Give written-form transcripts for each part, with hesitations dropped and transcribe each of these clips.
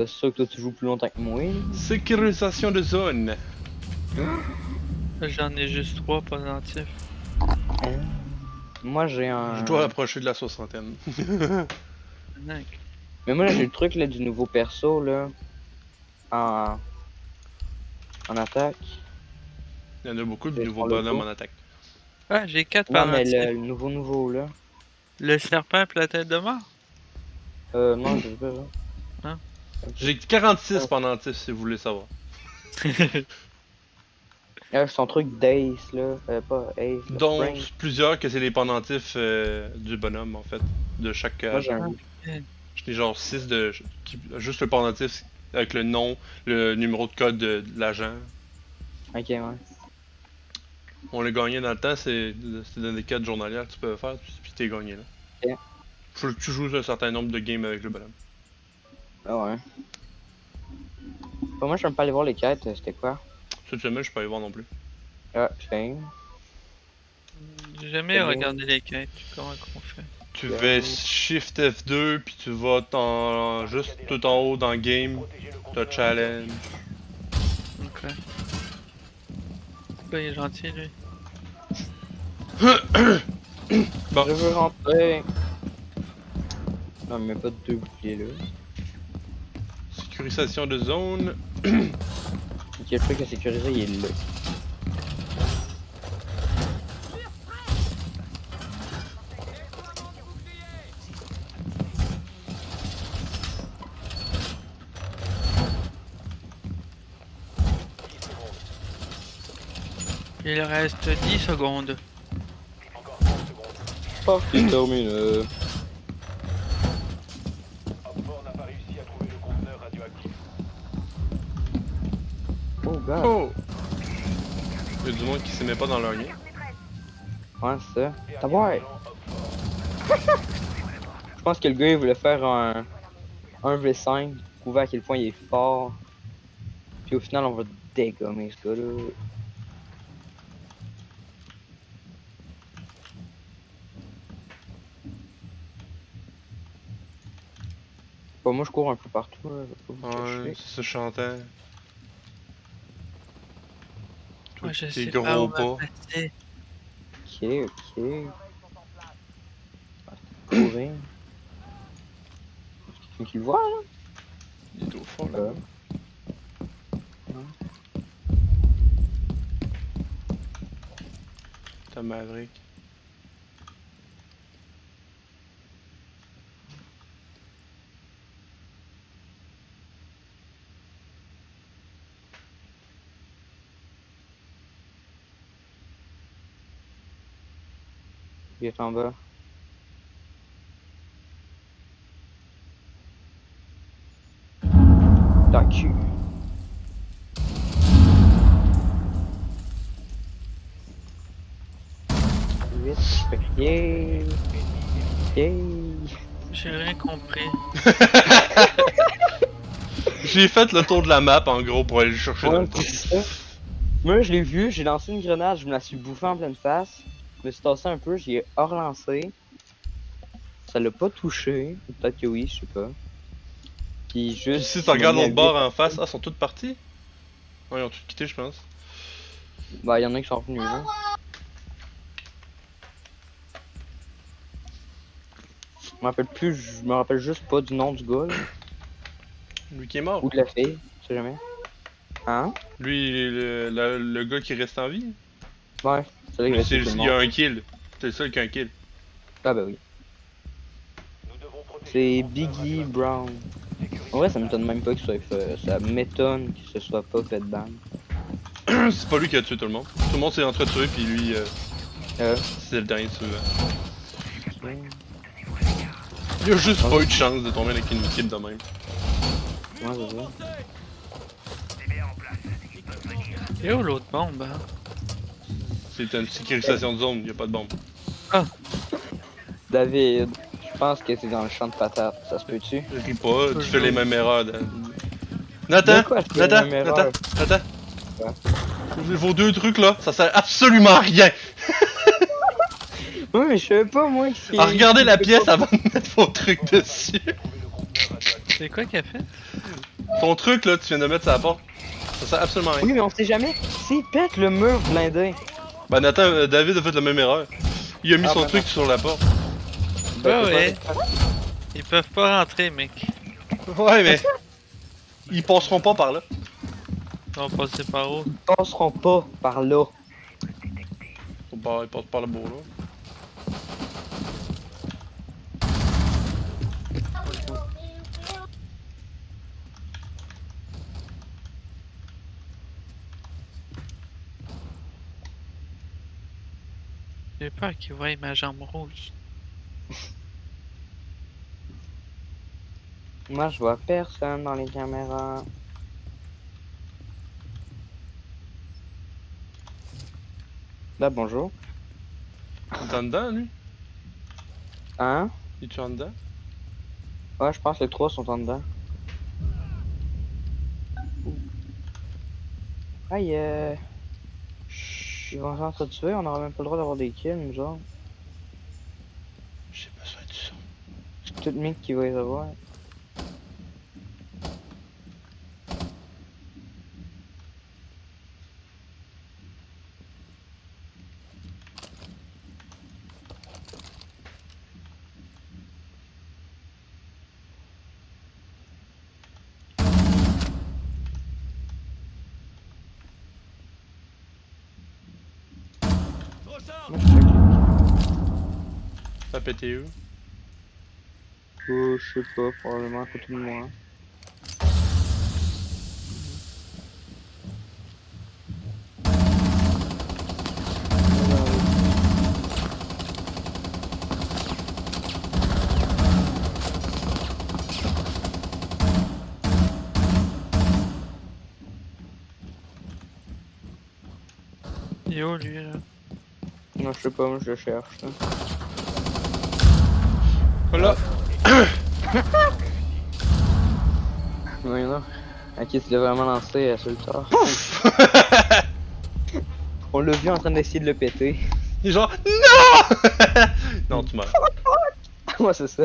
C'est sûr que toi tu joues plus longtemps que moi. Sécurisation de zone. J'en ai juste 3 positifs. Moi j'ai un. Je dois approcher de la soixantaine. Mec. Mais moi là j'ai le truc là du nouveau perso là. En. En attaque. Il y en a beaucoup de C'est nouveaux sur le bonhommes dos. en attaque. Ouais, j'ai 4 Non mais pendentifs. le nouveau là. Le serpent et la tête de mort? Non je sais pas ça. Hein? J'ai 46 pendentifs si vous voulez savoir. Son truc d'Ace là. Pas Ace. Là, Dont Frank. plusieurs que c'est les pendentifs du bonhomme en fait. De chaque Moi j'ai agent. un. J'en ai genre 6 de. Juste le pendentif avec le nom, le numéro de code de l'agent. Ok ouais. On l'a gagné dans le temps, c'est dans des quêtes journalières que tu peux faire, puis t'es gagné là. Ok. Faut que tu joues un certain nombre de games avec le bonhomme. Ah ouais. Moi je peux pas aller voir les quêtes, c'était quoi? Cette semaine, je peux pas y voir non plus. Ah, tiens. J'ai jamais C'est bon. regardé les quêtes. Comment qu'on fait? Tu fais Shift F2, puis tu vas juste tout en haut dans Game, t'as Challenge. Ok. Ben, il est gentil, lui. Bon, Je veux rentrer. Non mais pas de deux boucliers là. sécurisation de zone. Ok, le truc à sécuriser il est là. Il reste 10 secondes. Partie terminée. Oxford n'a pas réussi à trouver le conteneur radioactif. Oh god. Oh! Il y a du monde qui s'aimait pas dans leur lien. Ouais, c'est ça. T'as voir. Je pense que le gars il voulait faire un 1v5, prouver à quel point il est fort. Puis au final on va dégommer ce gars-là. Bon, moi je cours un peu partout là, je vais pas vous Ouais, cacher. c'est ça, je chantais. Toi, Moi, je tes sais pas gros où me pas. placer. Ok. Ah, courir. Quelqu'un qui le voit là? Il est au fond Ouais. là. T'as Maverick. Il est en bas. Dans le cul. Vite, je fais crier. J'ai rien compris. J'ai fait le tour de la map en gros pour aller le chercher dans Ouais, le trou. c'est ça. Moi, je l'ai vu, j'ai lancé une grenade, je me la suis bouffée en pleine face. Je me suis tassé un peu, j'y ai relancé. Ça l'a pas touché. Ou peut-être que oui, je sais pas. Puis Puis juste. si tu il m'a regardes mis à l'autre bord 8. en face, ah, ils sont tous partis? Ouais, ils ont tous quitté, je pense. Bah, y'en a qui sont venus là. Je me rappelle juste pas du nom du gars là. Lui qui est mort. Ou de la fille, je sais jamais. Hein? Lui, le gars qui reste en vie. Ouais, c'est vrai que Il y a un kill. C'est le seul qui a un kill. Ah bah oui. Nous devons protéger C'est le conteneur Biggie radioactif. Brown. Sécuriser En vrai, ça la m'étonne même pas qu'il soit fait. Ça m'étonne qu'il se soit pas fait ban. C'est pas lui qui a tué tout le monde. Tout le monde s'est entretué, puis lui, c'est le dernier tué. Il a juste pas eu de chance de tomber avec une équipe de même. Ouais, c'est ça. Et où l'autre bombe, hein? C'est une sécurisation de zone, y a pas de bombe. David, je pense que c'est dans le champ de patates. Ça se peut-tu? Ris pas, tu fais les mêmes erreurs. De Nathan! quoi, c'est Nathan! la même Nathan! erreur? Nathan! Quoi? Vos deux trucs là, ça sert absolument à rien! Oui, mais je savais pas, moi, qui. À regarder la pièce avant de mettre vos trucs dessus! trouver le conteneur radioactif. C'est quoi qu'il a fait? Ton truc là, tu viens de mettre sur la porte, ça sert absolument à rien. Oui, mais on sait jamais s'il pète le mur blindé. Ben Nathan, David a fait la même erreur. Il a mis Ah, son ben truc non. sur la porte. Ben, Ouais, c'est ouais. Ils peuvent pas rentrer, mec. Ouais, mais ils passeront pas par là. Ils vont passer par où? Ils passeront pas par là. Ils passent par le beau là. J'ai peur qu'ils voient ma jambe rouge. Moi, je vois personne dans les caméras. Là, bonjour. Il est en dedans, lui? Hein? Il est en dedans? Ouais, je pense que les trois sont en dedans. Aïe, ils vont s'en tuer, on aura même pas le droit d'avoir des kills, nous autres. J'ai besoin du son. C'est tout le qui va les avoir. Moi, je sais Ça a pété où? que je sais pas, probablement à côté de moi. Il est où, lui, là? Non, je sais pas, moi je le cherche. Là. Voilà! Oui, non. Ok, tu l'as vraiment lancé sur le tard. Pouf! On l'a vu en train d'essayer de le péter. Il est genre NON! Non, tu meurs. Moi, c'est ça.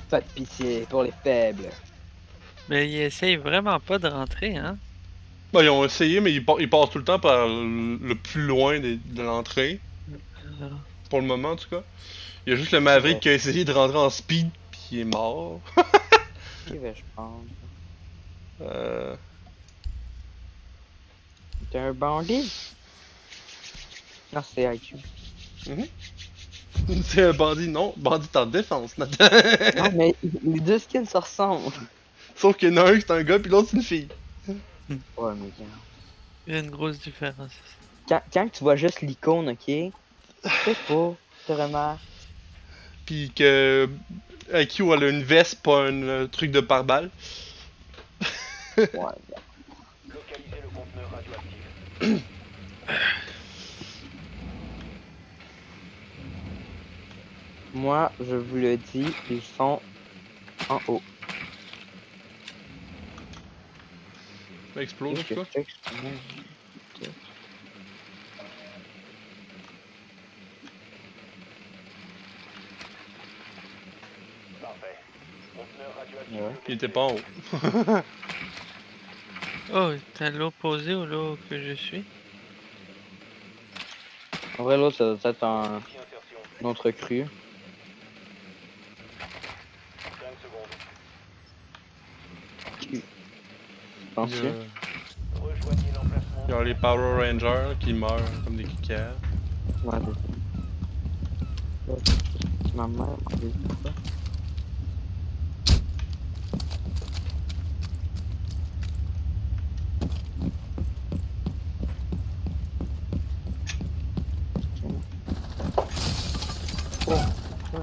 Pas de pitié pour les faibles. Mais ils essayent vraiment pas de rentrer, hein? Bah, ils ont essayé, mais ils passent tout le temps par le plus loin de l'entrée. Euh, Pour le moment, en tout cas. Il y a juste le Maverick qui a essayé de rentrer en speed, puis il est mort. Qui vais-je prendre? Euh... T'es un bandit? Non, c'est IQ. C'est un bandit, non. Bandit en défense, Nathan. Non, mais les deux skins se ressemblent. Sauf qu'il y en a un, c'est un gars, puis l'autre, c'est une fille. Ouais, mais gars. Il y a une grosse différence. Quand tu vois juste l'icône, ok? C'est pas, tu remarques. Puis que IQ, elle a une veste, pas un truc de pare-balles. Ouais. Localisez le conteneur radioactif. Moi, je vous le dis, ils sont en haut. Ça explose, Qu'est-ce tout que ça. c'est que ce- Parfait. Conteneur radioactif. Ouais. Il était pas en haut. Oh, t'es à l'opposé au là que je suis. En vrai, l'autre, ça doit être Ici insertion. un autre cru. 5 secondes. Penses-tu? Rejoignez l'emplacement. Il y a les Power Rangers qui meurent comme des kickers. Ouais, c'est ma mère m'a dit ça. Oh, ouais.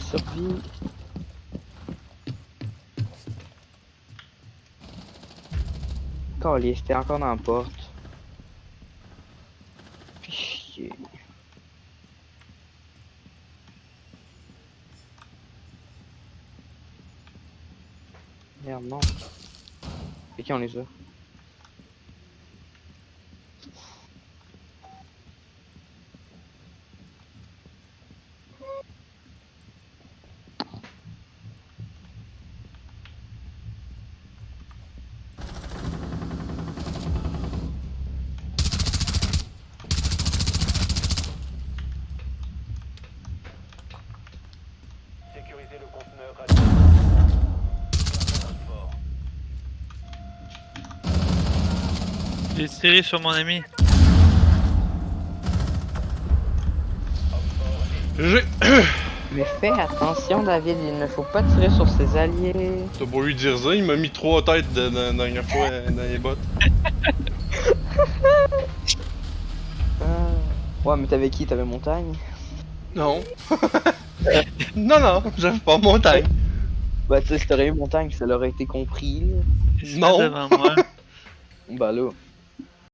Survie. Calé, j'étais encore dans la porte. Puis chier. Merde, non. C'est qui on les a? Protéger le conteneur radioactif. Fort. J'ai tiré sur mon ami. J'ai. Mais fais attention, David, il ne faut pas tirer sur ses alliés. T'as beau lui dire ça, il m'a mis 3 têtes de la dernière fois dans les bottes. Ah. Ouais, mais t'avais qui? T'avais Montagne? Non. non, j'avais pas montagne. Bah, tu sais, si t'aurais eu Montagne, ça l'aurait été compris, là. Il se met Non. devant moi. Bah là.